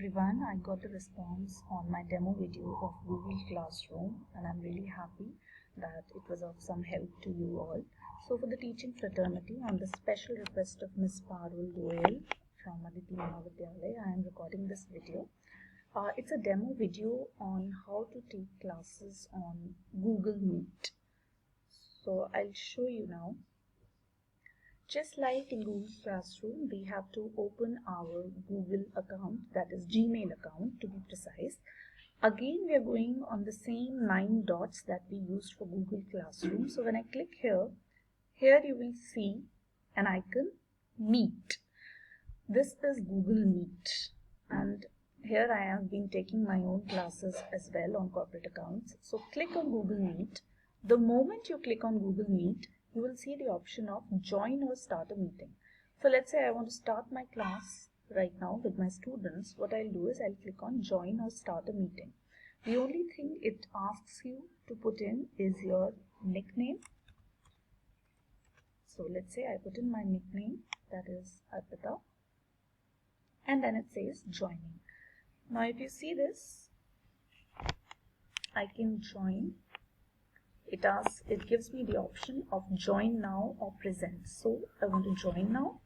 everyone, I got a response on my demo video of Google Classroom and I'm really happy that it was of some help to you all. So for the teaching fraternity, on the special request of Ms. Parul Goyal from Aditi Mahavidyalaya, I am recording this video. It's a demo video on how to take classes on Google Meet. So I'll show you now. Just like in Google Classroom, we have to open our Google account, that is Gmail account to be precise. Again, we are going on the same 9 dots that we used for Google Classroom. So when I click here you will see an icon, Meet. This is Google Meet, and here I have been taking my own classes as well on corporate accounts. So click on Google Meet. The moment you click on Google Meet, you will see the option of join or start a meeting. So let's say I want to start my class right now with my students. What I'll do is I'll click on join or start a meeting. The only thing it asks you to put in is your nickname. So let's say I put in my nickname, that is Arpita, and then it says joining. Now if you see this, I can join. It gives me the option of join now or present. So I want to join now.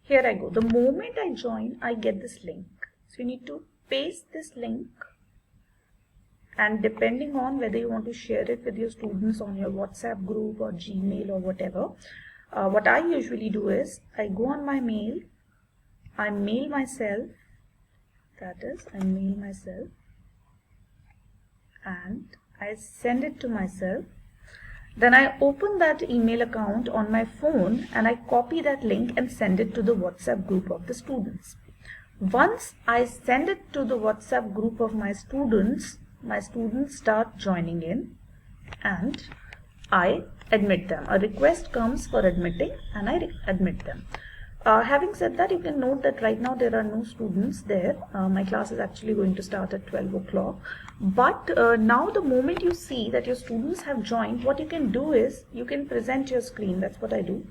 Here I go. The moment I join, I get this link. So you need to paste this link, and depending on whether you want to share it with your students on your WhatsApp group or Gmail or whatever, what I usually do is I go on my mail, I mail myself, and I send it to myself. Then I open that email account on my phone and I copy that link and send it to the WhatsApp group of the students. Once I send it to the WhatsApp group of my students start joining in and I admit them. A request comes for admitting and I admit them. Having said that, you can note that right now there are no students there. My class is actually going to start at 12 o'clock. But now the moment you see that your students have joined, what you can do is you can present your screen. That's what I do.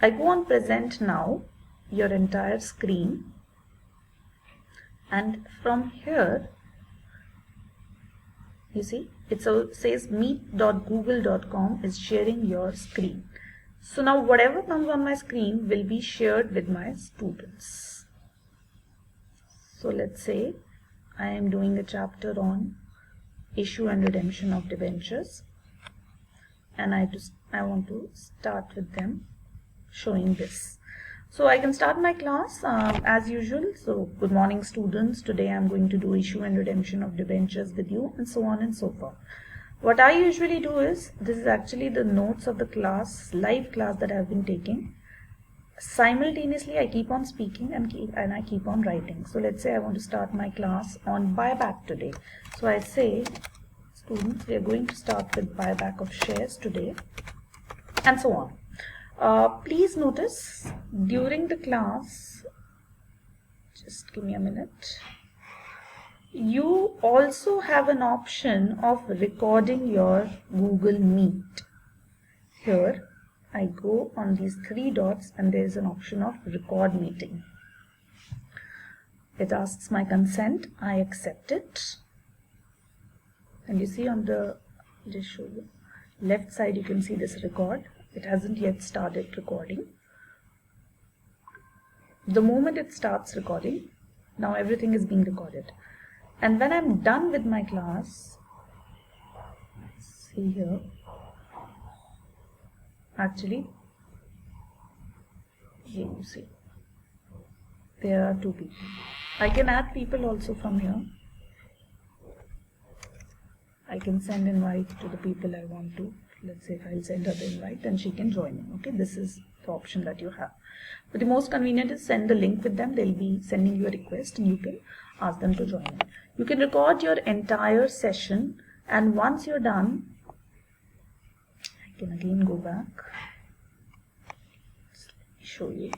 I go on present now, your entire screen. And from here, you see, it says meet.google.com is sharing your screen. So now whatever comes on my screen will be shared with my students. So let's say I am doing a chapter on issue and redemption of debentures, and I want to start with them showing this. So I can start my class as usual. So good morning students, today I am going to do issue and redemption of debentures with you, and so on and so forth. What I usually do is, this is actually the notes of the class, live class that I have been taking. Simultaneously, I keep on speaking and I keep on writing. So let's say I want to start my class on buyback today. So I say, students, we are going to start with buyback of shares today, and so on. Please notice, during the class, just give me a minute, you also have an option of recording your Google Meet. Here I go on these 3 dots and there is an option of record meeting. It asks my consent. I accept it. And you see on the, just show you, left side you can see this record. It hasn't yet started recording. The moment it starts recording, now everything is being recorded. And when I'm done with my class, see here, actually, here you see, there are 2 people. I can add people also from here. I can send invite to the people I want to. Let's say if I'll send her the invite, then she can join in. Okay, this is the option that you have. But the most convenient is send the link with them. They'll be sending you a request and you can ask them to join in. You can record your entire session, and once you're done, I can again go back. Let me show you.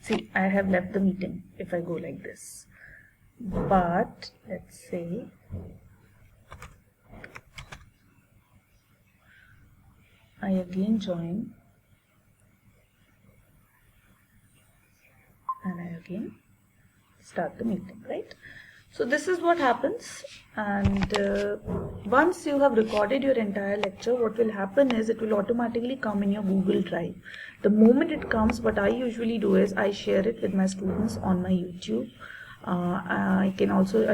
See, I have left the meeting if I go like this. But let's say I again join and I again start the meeting, right? So this is what happens, and once you have recorded your entire lecture, what will happen is it will automatically come in your Google Drive. The moment it comes, what I usually do is I share it with my students on my YouTube. I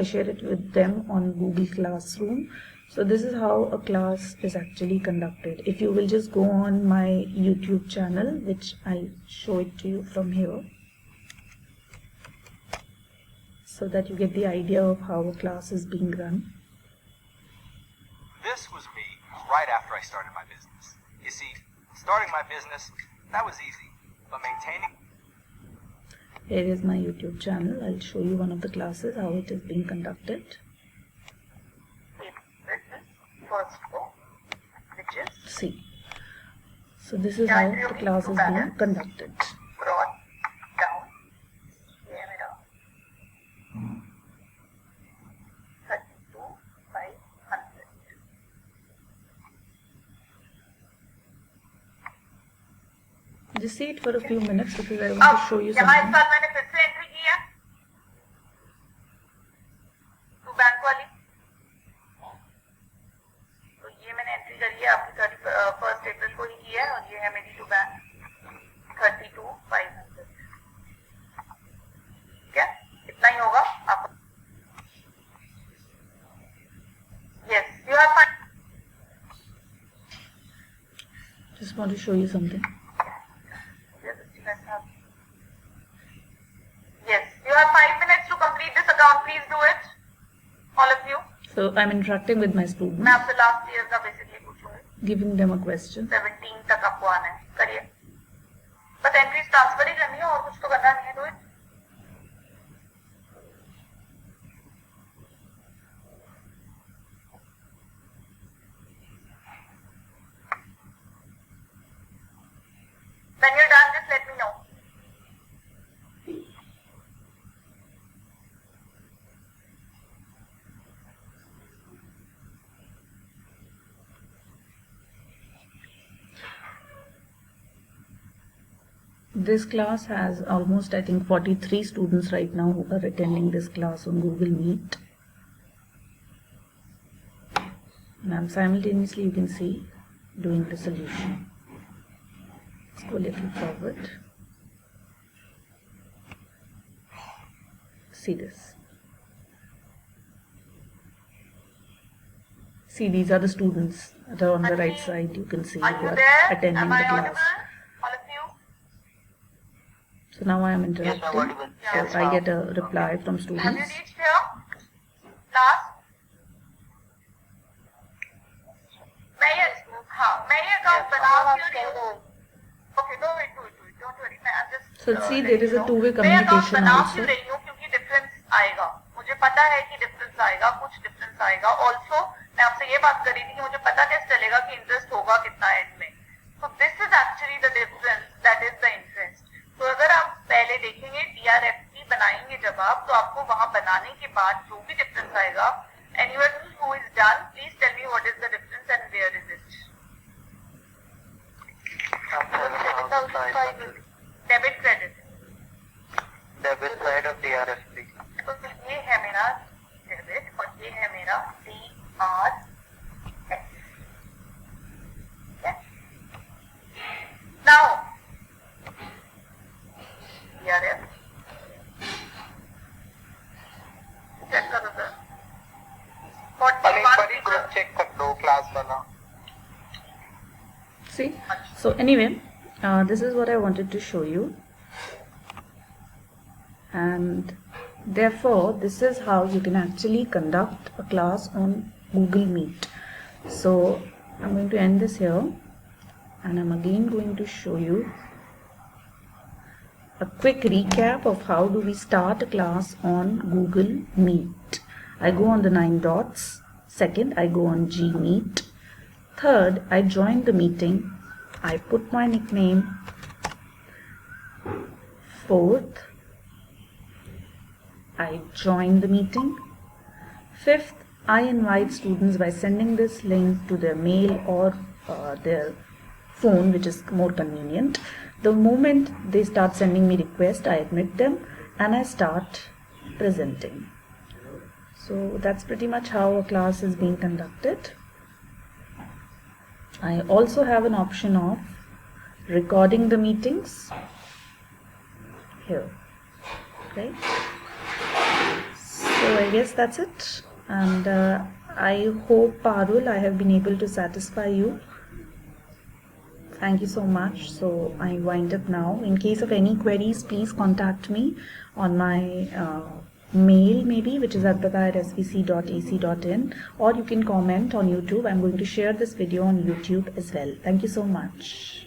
share it with them on Google Classroom. So this is how a class is actually conducted. If you will just go on my YouTube channel, which I'll show it to you from here, so that you get the idea of how a class is being run. This was me right after I started my business. You see, starting my business, that was easy, but maintaining... Here is my YouTube channel. I'll show you one of the classes, how it is being conducted. See. So this is how the class is being conducted. Just see it for a few minutes because I want to show you something. मैंने फिर से entry की है to bank वाली, तो ये मैंने entry करी है आपकी 31 अप्रैल को ही की है, और ये है मेरी टू बैंक 32,500. ठीक है, इतना ही होगा आपको. Yes, you are fine. Just want to show you something. Yes, you have 5 minutes to complete this account. Please do it, all of you. So I'm interacting with my students. मैं आपसे last year का basically पूछूंगी. Giving them a question. 17 तक आपको आना है, करिए. बस एंट्रीज ट्रांसफर ही करनी है और कुछ तो करना नहीं है. Do it. When you're done, just let me know. This class has almost, I think, 43 students right now who are attending this class on Google Meet. And I'm simultaneously, you can see, doing the solution. Let's go a little forward. See this. See, these are the students that are on the right side. You can see who are attending the class. All of you? So now I am interacting. Yes, So I get a reply from Have you students. reached here? Last? मैं ये account बना रही हूँ. Okay, do it. Don't worry. I'm just. So see, there is a two-way communication मैं also. Account बना रही हूँ क्योंकि डिफरेंस आएगा. मुझे पता है कि डिफरेंस आएगा, कुछ डिफरेंस आएगा. Also, मैं आपसे ये बात कर रही थी कि मुझे पता कैसे चलेगा कि इंटरेस्ट होगा कितना एंड में. So this is actually the difference. That is the interest. तो अगर आप पहले देखेंगे DRFP बनाएंगे जब आप, तो आपको वहां बनाने के बाद जो भी डिफरेंस आएगा, anyone who is done, please tell me what is the difference and where is it. Debit credit. Debit side of DRFP. तो ये है मेरा डेबिट और ये है मेरा DRS. Now DRF. चेक करो सर. ग्रुप चेक कर दो क्लास वाला. See? So anyway, this is what I wanted to show you. And therefore, this is how you can actually conduct a class on Google Meet. So I'm going to end this here. And I'm again going to show you a quick recap of how do we start a class on Google Meet. I go on the 9 dots. Second, I go on Gmeet. Third, I join the meeting. I put my nickname. Fourth, I join the meeting. Fifth, I invite students by sending this link to their mail or their phone, which is more convenient. The moment they start sending me requests, I admit them and I start presenting. So that's pretty much how a class is being conducted. I also have an option of recording the meetings here. Okay, so I guess that's it, and I hope, Parul, I have been able to satisfy you. Thank you so much. So I wind up now. In case of any queries, please contact me on my mail maybe, which is advita@svc.ac.in, or you can comment on YouTube. I'm going to share this video on YouTube as well. Thank you so much.